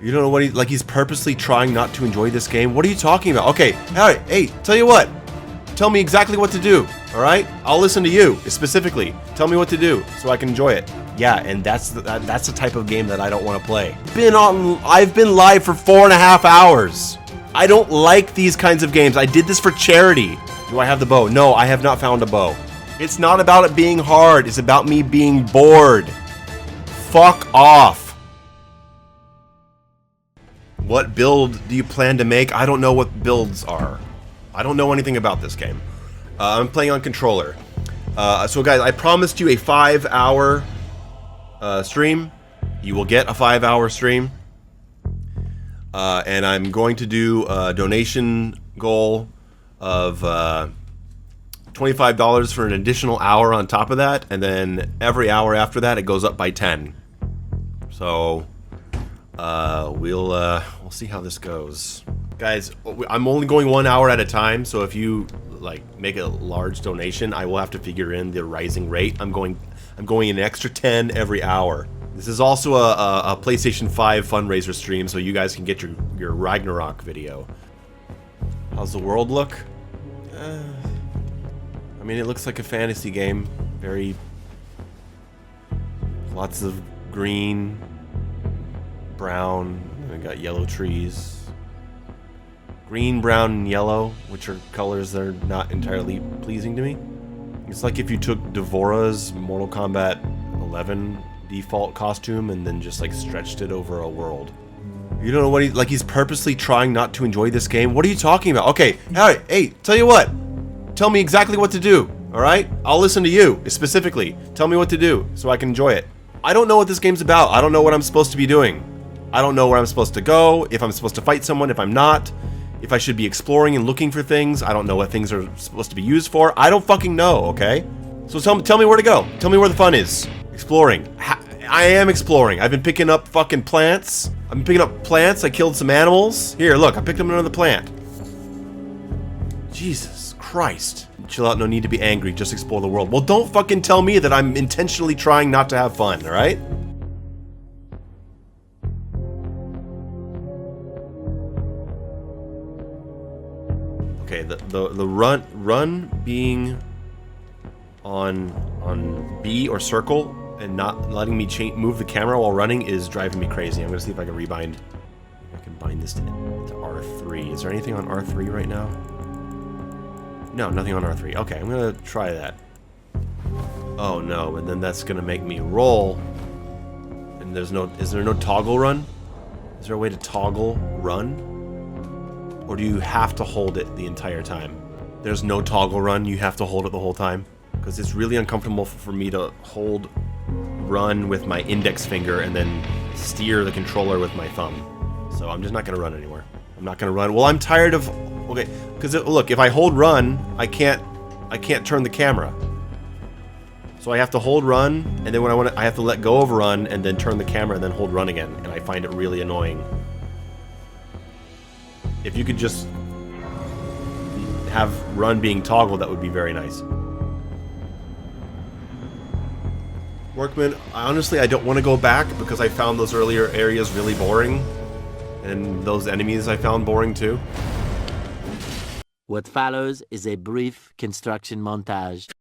You don't know what he's purposely trying not to enjoy this game? What are you talking about? Okay, alright, hey, tell you what. Tell me exactly what to do, alright? I'll listen to you, specifically. Tell me what to do, so I can enjoy it. Yeah, and that's the type of game that I don't want to play. I've been live for 4.5 hours. I don't like these kinds of games. I did this for charity. Do I have the bow? No, I have not found a bow. It's not about it being hard, it's about me being bored. Fuck off. What build do you plan to make? I don't know what builds are. I don't know anything about this game. I'm playing on controller. So guys, I promised you a 5-hour stream. You will get a 5-hour stream. And I'm going to do a donation goal of $25 for an additional hour on top of that. And then every hour after that, it goes up by 10. So we'll see how this goes. Guys, I'm only going 1 hour at a time, so if you like make a large donation, I will have to figure in the rising rate. I'm going an extra 10 every hour. This is also a PlayStation 5 fundraiser stream, so you guys can get your Ragnarok video. How's the world look? I mean, it looks like a fantasy game. Lots of green, brown, and we got yellow trees. Green, brown, and yellow, which are colors that are not entirely pleasing to me. It's like if you took Devora's Mortal Kombat 11 default costume and then just like stretched it over a world. You don't know what he's purposely trying not to enjoy this game? What are you talking about? Okay, alright, hey, tell you what. Tell me exactly what to do, alright? I'll listen to you, specifically. Tell me what to do, so I can enjoy it. I don't know what this game's about. I don't know what I'm supposed to be doing. I don't know where I'm supposed to go, if I'm supposed to fight someone, if I'm not. If I should be exploring and looking for things. I don't know what things are supposed to be used for. I don't fucking know, okay? So tell me where to go. Tell me where the fun is. Exploring. I am exploring. I've been picking up fucking plants. I've been picking up plants. I killed some animals. Here, look, I picked up another plant. Jesus Christ. Chill out, no need to be angry. Just explore the world. Well, don't fucking tell me that I'm intentionally trying not to have fun, alright? Okay, the run being on B or circle and not letting me move the camera while running is driving me crazy. I'm gonna see if I can rebind. If I can bind this to R3. Is there anything on R3 right now? No, nothing on R3. Okay, I'm gonna try that. Oh no, and then that's gonna make me roll. And is there no toggle run? Is there a way to toggle run? Or do you have to hold it the entire time? There's no toggle run, you have to hold it the whole time? Because it's really uncomfortable for me to hold run with my index finger and then steer the controller with my thumb. So I'm just not gonna run anymore. I'm not gonna run. Well, I'm tired of... Okay, because look, if I hold run, I can't turn the camera. So I have to hold run, and then when I have to let go of run and then turn the camera and then hold run again, and I find it really annoying. If you could just have run being toggled, that would be very nice. Workman, honestly, I don't want to go back because I found those earlier areas really boring. And those enemies I found boring too. What follows is a brief construction montage.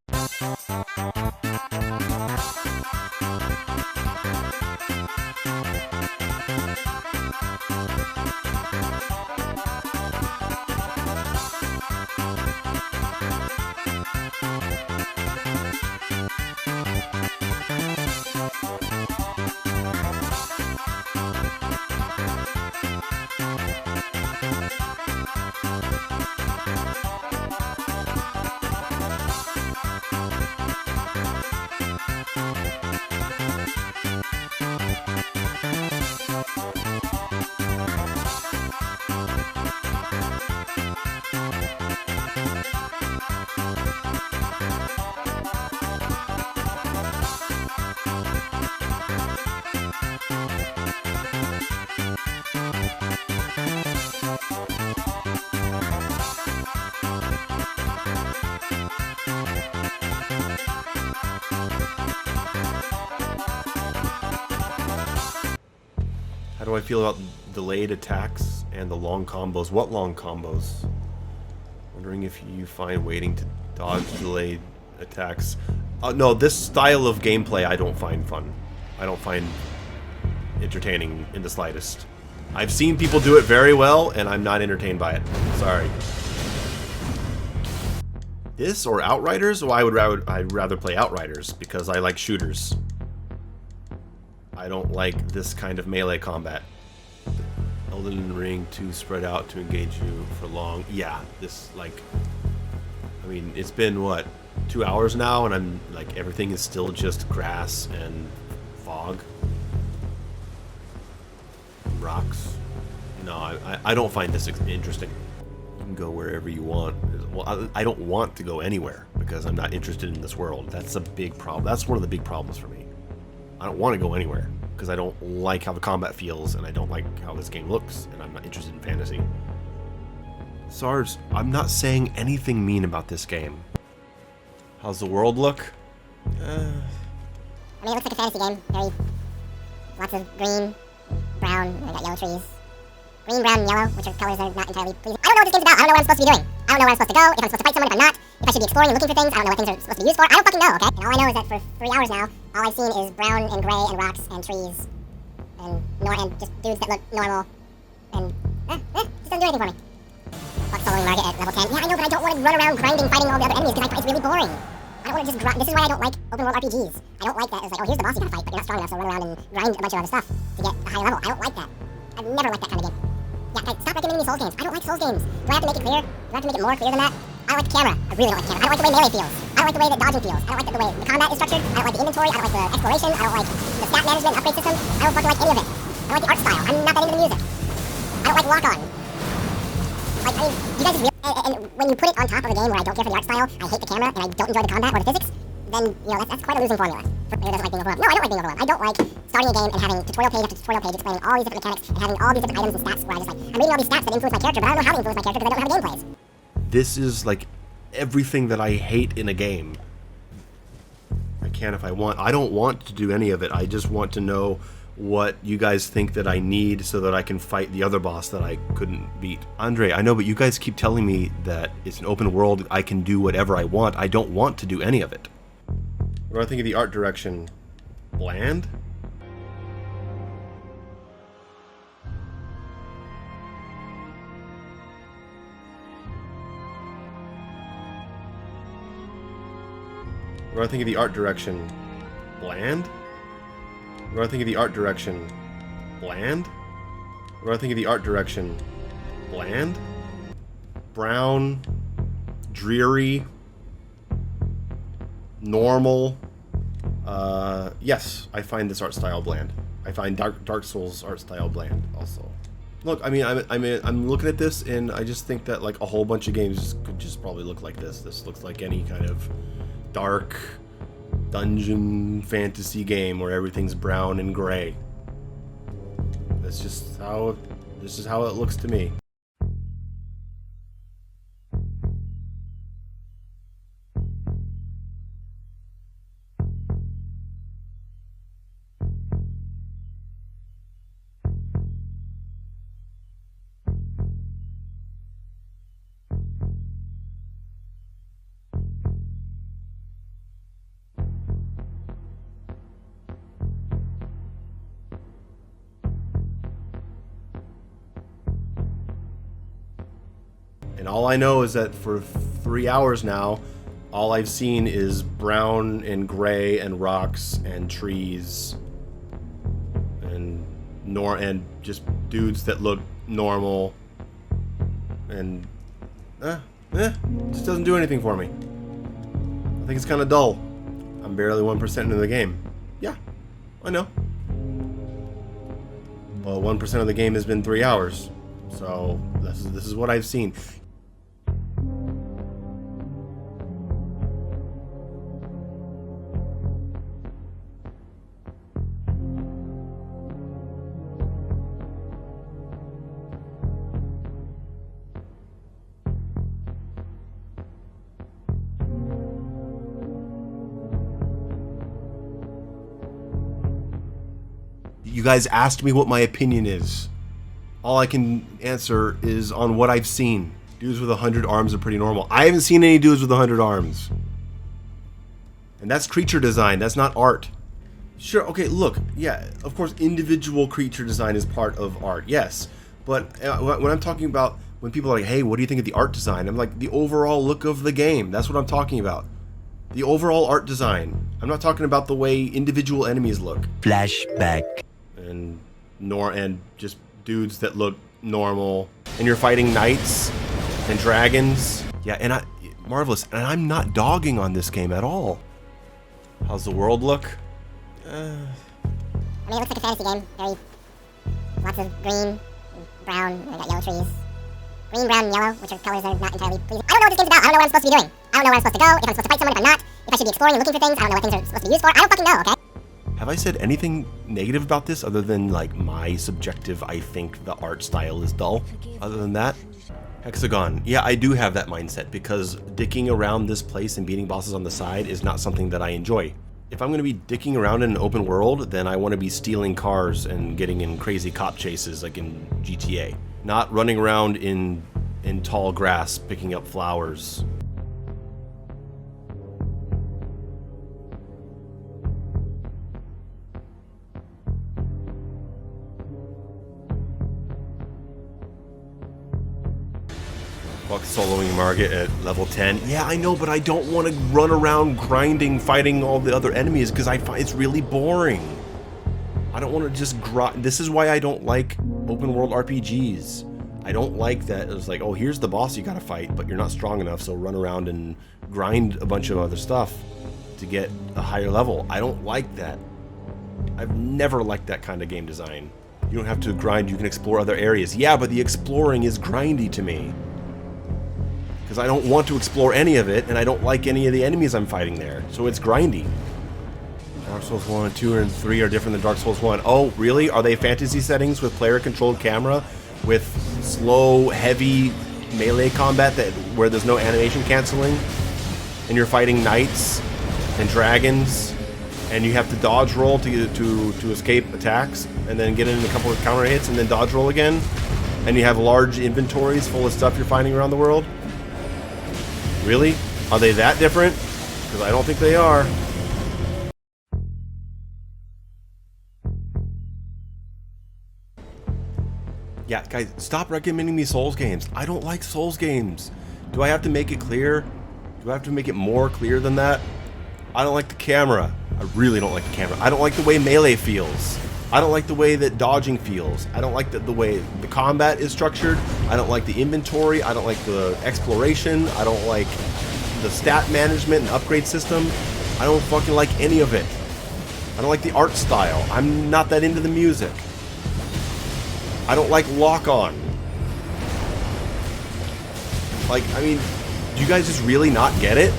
do I feel about delayed attacks and the long combos? What long combos? Wondering if you find waiting to dodge delayed attacks. No, this style of gameplay I don't find fun. I don't find entertaining in the slightest. I've seen people do it very well, and I'm not entertained by it. Sorry. This or Outriders? Well, I'd rather play Outriders because I like shooters. I don't like this kind of melee combat. Elden Ring to spread out to engage you for long. Yeah, this, like, I mean, it's been what, 2 hours now, and I'm like, everything is still just grass and fog, rocks. No, I don't find this interesting. You can go wherever you want. Well, I don't want to go anywhere because I'm not interested in this world. That's a big problem. That's one of the big problems for me. I don't want to go anywhere because I don't like how the combat feels, and I don't like how this game looks, and I'm not interested in fantasy. Sarge, I'm not saying anything mean about this game. How's the world look? I mean, it looks like a fantasy game. Very, lots of green, brown, I got yellow trees. Green, brown, and yellow, which are colors that are not entirely pleasing. I don't know what this game's about. I don't know what I'm supposed to be doing. I don't know where I'm supposed to go, if I'm supposed to fight someone, if I'm not, if I should be exploring and looking for things. I don't know what things are supposed to be used for. I don't fucking know, okay? And all I know is that for 3 hours now, all I've seen is brown and gray and rocks and trees and just dudes that look normal. And, just doesn't do anything for me. Fuck soloing Market at level 10. Yeah, I know, but I don't want to run around grinding, fighting all the other enemies because it's really boring. I don't want to just grind. This is why I don't like open world RPGs. I don't like that. It's like, oh, here's the boss you gotta fight, but you're not strong enough, so run around and grind a bunch of other stuff to get a higher level. I don't like that. I've never liked that kind of game. Yeah, guys, stop recommending me Souls games. I don't like Souls games. Do I have to make it clear? Do I have to make it more clear than that? I don't like the camera. I really don't like the camera. I don't like the way melee feels. I don't like the way that dodging feels. I don't like the way the combat is structured. I don't like the inventory. I don't like the exploration. I don't like the stat management and upgrade system. I don't fucking like any of it. I don't like the art style. I'm not that into the music. I don't like lock-on. Like, I mean, you guys just really... And when you put it on top of a game where I don't care for the art style, I hate the camera, and I don't enjoy the combat or the physics, then, you know, that's quite a losing formula. For player doesn't like being overwhelmed. No, I don't like being overwhelmed. I don't like starting a game and having tutorial page after tutorial page explaining all these different mechanics and having all these different items and stats where I just like, I'm reading all these stats that influence my character, but I don't know how to influence my character because I don't have a gameplays. This is like everything that I hate in a game. I can if I want. I don't want to do any of it. I just want to know what you guys think that I need so that I can fight the other boss that I couldn't beat. Andre, I know, but you guys keep telling me that it's an open world, I can do whatever I want. I don't want to do any of it. What do I think of the art direction? Bland? What do I think of the art direction? Bland? What do I think of the art direction? Bland? What do I think of the art direction? Bland? Brown? Dreary? Normal? Yes, I find this art style bland. I find Dark Souls art style bland also. Look, I mean, I'm looking at this and I just think that like a whole bunch of games could just probably look like this. This looks like any kind of dark dungeon fantasy game where everything's brown and gray. That's just how this is how it looks to me. And all I know is that for 3 hours now, all I've seen is brown and gray and rocks and trees and just dudes that look normal and just doesn't do anything for me. I think it's kind of dull. I'm barely 1% into the game. Yeah, I know. Well, 1% of the game has been 3 hours, so this is what I've seen. guys asked me what my opinion is. All I can answer is on what I've seen. Dudes with 100 arms are pretty normal. I haven't seen any dudes with 100 arms. And that's creature design, that's not art. Sure, okay, look, yeah, of course individual creature design is part of art, yes. But when I'm talking about, when people are like, hey, what do you think of the art design? I'm like, the overall look of the game. That's what I'm talking about. The overall art design. I'm not talking about the way individual enemies look. Flashback. And just dudes that look normal. And you're fighting knights and dragons. Yeah, and marvelous. And I'm not dogging on this game at all. How's the world look? I mean, it looks like a fantasy game. Lots of green, brown, I got yellow trees. Green, brown, and yellow, which are colors that are not entirely pleasing. I don't know what this game's about. I don't know what I'm supposed to be doing. I don't know where I'm supposed to go, if I'm supposed to fight someone, if I'm not, if I should be exploring and looking for things. I don't know what things are supposed to be used for. I don't fucking know, okay? Have I said anything negative about this other than, like, my subjective, I think the art style is dull? Other than that? Hexagon. Yeah, I do have that mindset because dicking around this place and beating bosses on the side is not something that I enjoy. If I'm going to be dicking around in an open world, then I want to be stealing cars and getting in crazy cop chases like in GTA. Not running around in tall grass picking up flowers. Fuck soloing Margit at level 10. Yeah, I know, but I don't want to run around grinding, fighting all the other enemies because I find it's really boring. I don't want to just grind. This is why I don't like open world RPGs. I don't like that it's like, oh, here's the boss you gotta fight, but you're not strong enough, so run around and grind a bunch of other stuff to get a higher level. I don't like that. I've never liked that kind of game design. You don't have to grind, you can explore other areas. Yeah, but the exploring is grindy to me. Because I don't want to explore any of it, and I don't like any of the enemies I'm fighting there. So it's grindy. Dark Souls 1 and 2 and 3 are different than Dark Souls 1. Oh, really? Are they fantasy settings with player-controlled camera? With slow, heavy melee combat where there's no animation canceling? And you're fighting knights and dragons, and you have to dodge roll to escape attacks, and then get in a couple of counter hits, and then dodge roll again? And you have large inventories full of stuff you're finding around the world? Really? Are they that different? Because I don't think they are. Yeah, guys, stop recommending me Souls games. I don't like Souls games. Do I have to make it clear? Do I have to make it more clear than that? I don't like the camera. I really don't like the camera. I don't like the way melee feels. I don't like the way that dodging feels. I don't like the way the combat is structured. I don't like the inventory. I don't like the exploration. I don't like the stat management and upgrade system. I don't fucking like any of it. I don't like the art style. I'm not that into the music. I don't like lock-on. Like, I mean, do you guys just really not get it?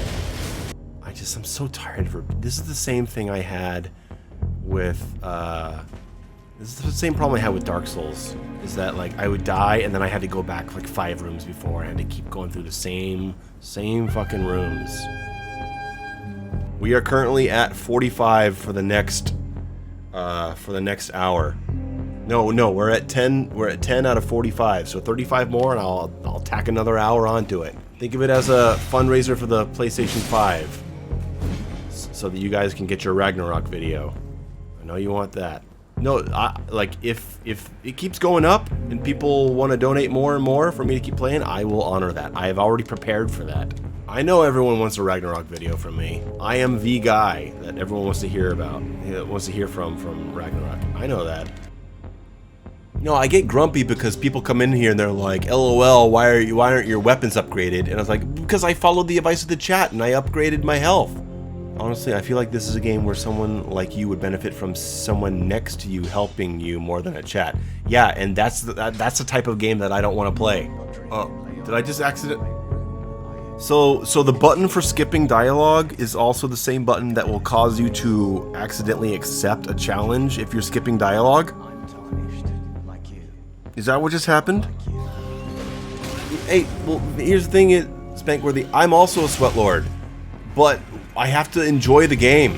I'm so tired of it. This is the same thing I had with, this is the same problem I had with Dark Souls. Is that, like, I would die and then I had to go back, like, 5 rooms before. I had to keep going through the same fucking rooms. We are currently at 45 for the next hour. No, we're at 10. We're at 10 out of 45. So 35 more, and I'll tack another hour onto it. Think of it as a fundraiser for the PlayStation 5, so that you guys can get your Ragnarok video. I know you want that. No, like if it keeps going up and people want to donate more and more for me to keep playing, I will honor that. I have already prepared for that. I know everyone wants a Ragnarok video from me. I am the guy that everyone wants to hear about, wants to hear from Ragnarok. I know that. No, I get grumpy because people come in here and they're like, LOL, why aren't your weapons upgraded? And I was like, because I followed the advice of the chat and I upgraded my health. Honestly, I feel like this is a game where someone like you would benefit from someone next to you helping you more than a chat. Yeah, and that's the type of game that I don't want to play. Did I just accident? So the button for skipping dialogue is also the same button that will cause you to accidentally accept a challenge if you're skipping dialogue? Is that what just happened? Hey, well, here's the thing, Spankworthy. I'm also a sweatlord, but I have to enjoy the game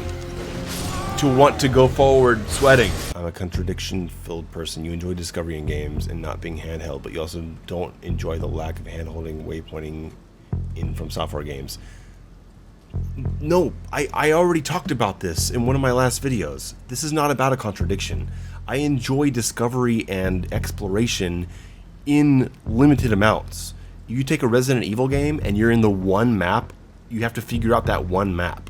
to want to go forward sweating. I'm a contradiction-filled person. You enjoy discovery in games and not being handheld, but you also don't enjoy the lack of handholding, waypointing in from software games. No, I already talked about this in one of my last videos. This is not about a contradiction. I enjoy discovery and exploration in limited amounts. You take a Resident Evil game and you're in the one map, you have to figure out that one map.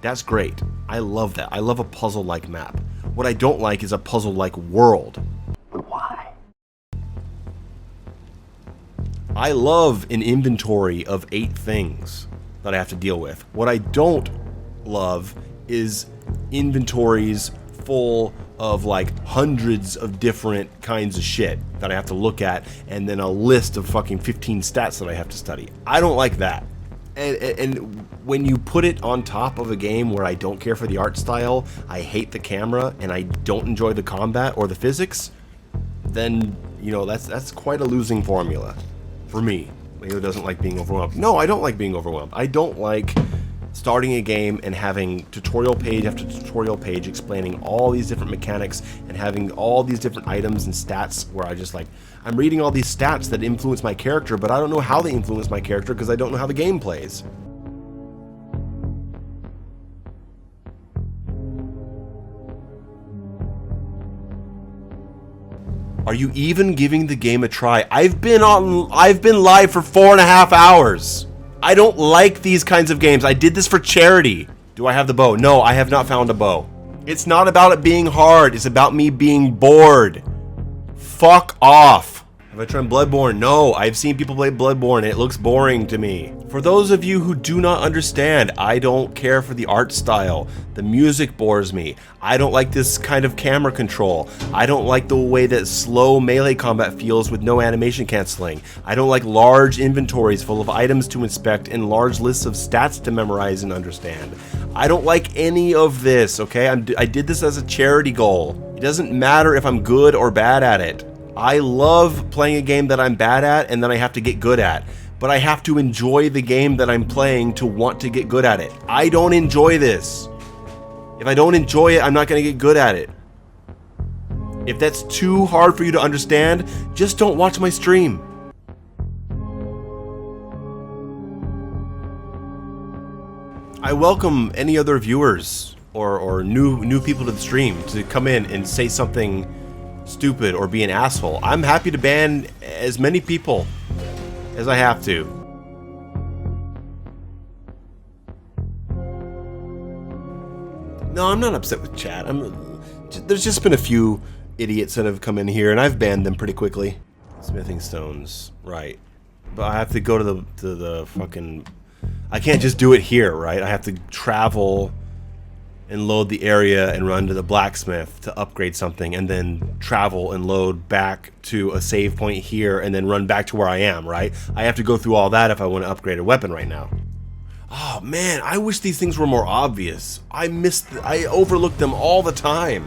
That's great. I love that. I love a puzzle-like map. What I don't like is a puzzle-like world. Why? I love an inventory of 8 things that I have to deal with. What I don't love is inventories full of like hundreds of different kinds of shit that I have to look at, and then a list of fucking 15 stats that I have to study. I don't like that. And when you put it on top of a game where I don't care for the art style, I hate the camera, and I don't enjoy the combat or the physics, then, you know, that's quite a losing formula for me. Leo doesn't like being overwhelmed. No, I don't like being overwhelmed. I don't like starting a game and having tutorial page after tutorial page explaining all these different mechanics and having all these different items and stats where I just like, I'm reading all these stats that influence my character, but I don't know how they influence my character because I don't know how the game plays. Are you even giving the game a try? I've been live for 4.5 hours. I don't like these kinds of games. I did this for charity. Do I have the bow? No, I have not found a bow. It's not about it being hard. It's about me being bored. Fuck off. Have I tried Bloodborne? No, I've seen people play Bloodborne and it looks boring to me. For those of you who do not understand, I don't care for the art style. The music bores me. I don't like this kind of camera control. I don't like the way that slow melee combat feels with no animation canceling. I don't like large inventories full of items to inspect and large lists of stats to memorize and understand. I don't like any of this, okay? I did this as a charity goal. It doesn't matter if I'm good or bad at it. I love playing a game that I'm bad at and then I have to get good at. But I have to enjoy the game that I'm playing to want to get good at it. I don't enjoy this. If I don't enjoy it, I'm not going to get good at it. If that's too hard for you to understand, just don't watch my stream. I welcome any other viewers or new people to the stream to come in and say something stupid or be an asshole. I'm happy to ban as many people as I have to. No, I'm not upset with chat. There's just been a few idiots that have come in here and I've banned them pretty quickly. Smithing stones, right. But I have to go to the fucking... I can't just do it here, right? I have to travel and load the area and run to the blacksmith to upgrade something and then travel and load back to a save point here and then run back to where I am, right? I have to go through all that if I want to upgrade a weapon right now. Oh man, I wish these things were more obvious. I overlook them all the time.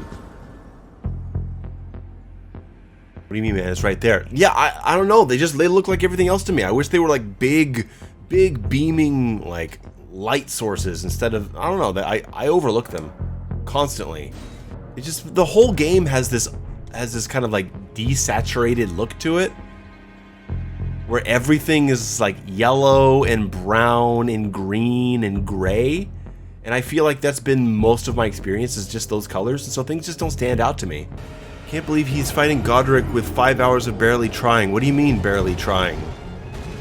What do you mean, man? It's right there. Yeah, I don't know. They look like everything else to me. I wish they were like big beaming like light sources instead of, I don't know, that I overlook them constantly. It just, the whole game has this kind of like desaturated look to it where everything is like yellow and brown and green and gray, and I feel like that's been most of my experience, is just those colors, and so things just don't stand out to me. Can't believe he's fighting Godric with 5 hours of barely trying. What do you mean barely trying?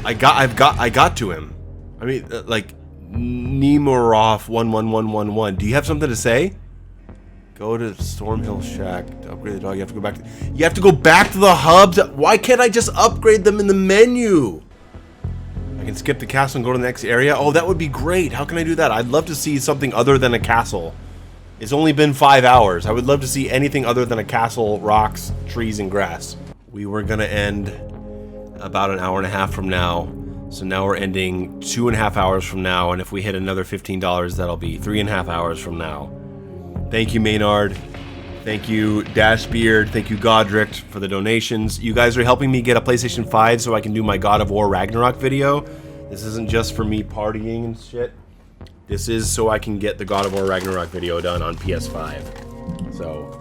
I got to him. I mean, like Nemorov 11111. Do you have something to say? Go to Stormhill Shack to upgrade the dog. You have to go back to... You have to go back to the hub? Why can't I just upgrade them in the menu? I can skip the castle and go to the next area? Oh, that would be great. How can I do that? I'd love to see something other than a castle. It's only been 5 hours. I would love to see anything other than a castle, rocks, trees, and grass. We were gonna end about an hour and a half from now. So now we're ending 2.5 hours from now, and if we hit another $15, that'll be 3.5 hours from now. Thank you, Maynard. Thank you, Dashbeard. Thank you, Godric, for the donations. You guys are helping me get a PlayStation 5 so I can do my God of War Ragnarok video. This isn't just for me partying and shit. This is so I can get the God of War Ragnarok video done on PS5. So,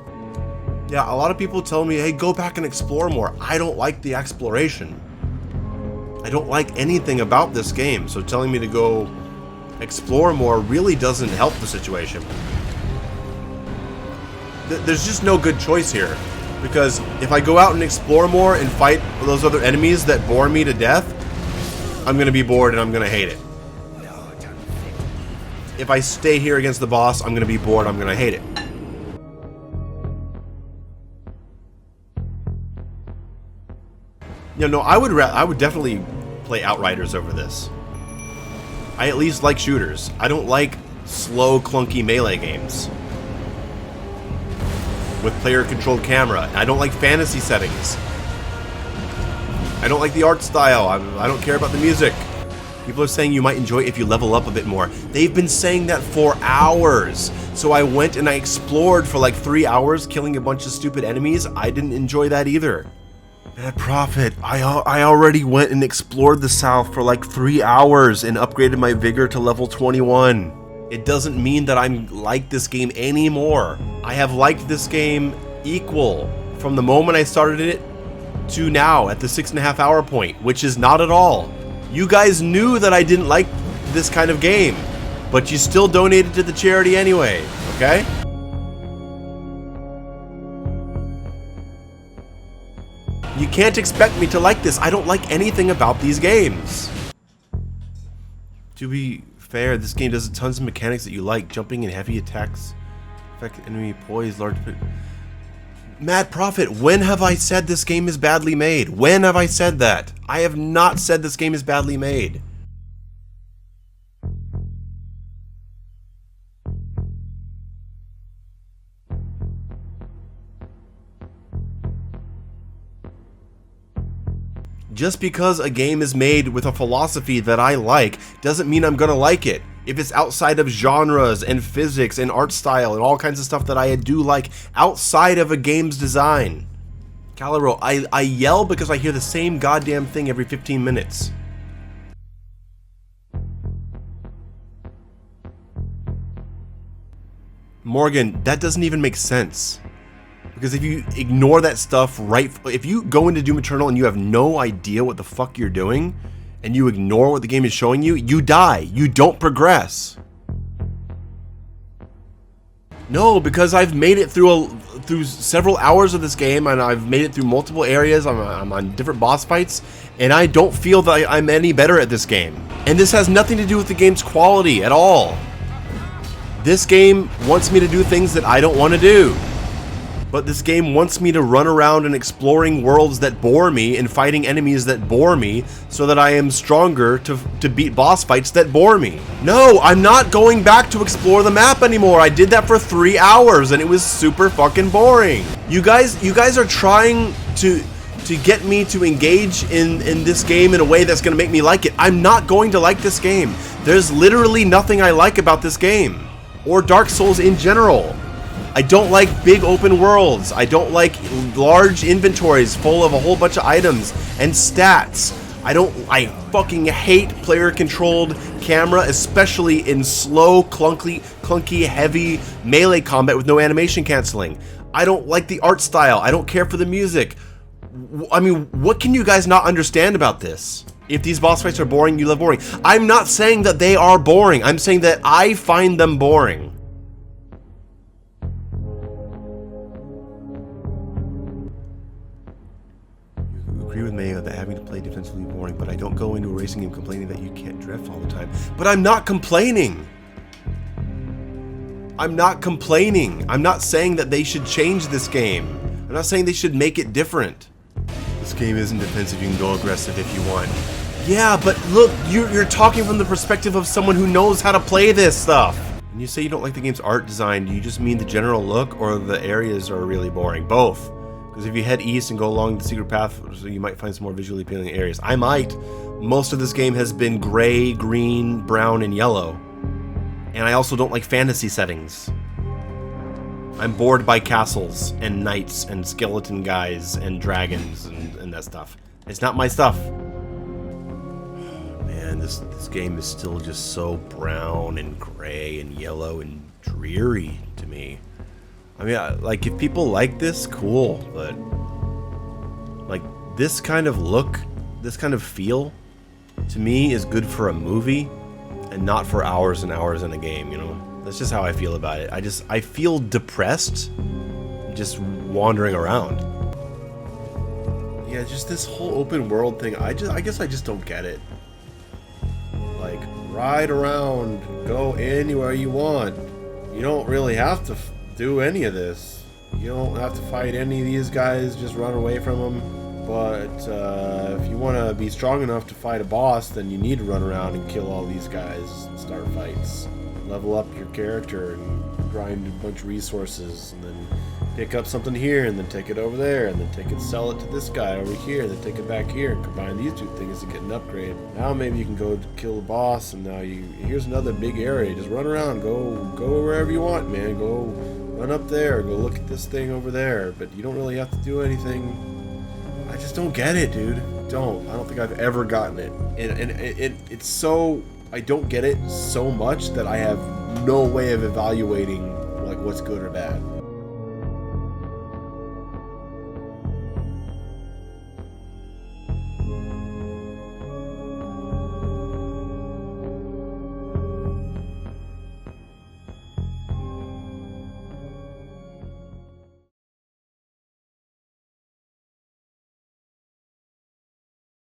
Yeah, a lot of people tell me, hey, go back and explore more. I don't like the exploration. I don't like anything about this game, so telling me to go explore more really doesn't help the situation. There's just no good choice here, because if I go out and explore more and fight those other enemies that bore me to death, I'm gonna be bored and I'm gonna hate it. If I stay here against the boss, I'm gonna be bored, I'm gonna hate it. You know, I would definitely play Outriders over this. I at least like shooters. I don't like slow, clunky melee games with player-controlled camera. I don't like fantasy settings. I don't like the art style. I don't care about the music. People are saying you might enjoy it if you level up a bit more. They've been saying that for hours. So I went and I explored for like 3 hours, killing a bunch of stupid enemies. I didn't enjoy that either. Bad Prophet, I already went and explored the South for like 3 hours and upgraded my vigor to level 21. It doesn't mean that I'm like this game anymore. I have liked this game equal from the moment I started it to now at the 6.5 hour point, which is not at all. You guys knew that I didn't like this kind of game, but you still donated to the charity anyway, okay? You can't expect me to like this. I don't like anything about these games. To be fair, this game does tons of mechanics that you like. Jumping and heavy attacks. Affect enemy poise, large... Mad Prophet, when have I said this game is badly made? When have I said that? I have not said this game is badly made. Just because a game is made with a philosophy that I like doesn't mean I'm gonna like it. If it's outside of genres and physics and art style and all kinds of stuff that I do like outside of a game's design. Calero, I yell because I hear the same goddamn thing every 15 minutes. Morgan, that doesn't even make sense. Because if you ignore that stuff if you go into Doom Eternal and you have no idea what the fuck you're doing, and you ignore what the game is showing you, you die. You don't progress. No, because I've made it through several hours of this game, and I've made it through multiple areas. I'm on different boss fights, and I don't feel that I'm any better at this game. And this has nothing to do with the game's quality at all. This game wants me to do things that I don't want to do. But this game wants me to run around and exploring worlds that bore me and fighting enemies that bore me so that I am stronger to beat boss fights that bore me. No, I'm not going back to explore the map anymore. I did that for 3 hours and it was super fucking boring. You guys are trying to get me to engage in this game in a way that's going to make me like it. I'm not going to like this game. There's literally nothing I like about this game or Dark Souls in general. I don't like big open worlds. I don't like large inventories full of a whole bunch of items and stats. I fucking hate player-controlled camera, especially in slow, clunky, heavy melee combat with no animation canceling. I don't like the art style. I don't care for the music. I mean, what can you guys not understand about this? If these boss fights are boring, you love boring. I'm not saying that they are boring. I'm saying that I find them boring. Agree with Mayo that having to play defensively boring, but I don't go into a racing game complaining that you can't drift all the time. But I'm not complaining. I'm not complaining. I'm not saying that they should change this game. I'm not saying they should make it different. This game isn't defensive. You can go aggressive if you want. Yeah, but look, you're talking from the perspective of someone who knows how to play this stuff. And you say you don't like the game's art design. Do you just mean the general look, or the areas are really boring? Both. Because if you head east and go along the secret path, so you might find some more visually appealing areas. I might. Most of this game has been gray, green, brown, and yellow. And I also don't like fantasy settings. I'm bored by castles, and knights, and skeleton guys, and dragons, and that stuff. It's not my stuff. Man, this game is still just so brown, and gray, and yellow, and dreary to me. I mean, like, if people like this, cool, but like this kind of look, this kind of feel, to me is good for a movie and not for hours and hours in a game, you know? That's just how I feel about it. I feel depressed just wandering around. Yeah, just this whole open world thing, I guess I just don't get it. Like, ride around, go anywhere you want. You don't really have to do any of this. You don't have to fight any of these guys, just run away from them. But if you want to be strong enough to fight a boss, then you need to run around and kill all these guys and start fights. Level up your character and grind a bunch of resources, and then pick up something here, and then take it over there, and then take it, sell it to this guy over here, then take it back here, and combine these two things to get an upgrade. Now maybe you can go kill the boss, and now here's another big area. Just run around, go wherever you want, man. Go run up there, go look at this thing over there, but you don't really have to do anything. I just don't get it, dude. I don't think I've ever gotten it. And it's so, I don't get it so much that I have no way of evaluating like what's good or bad.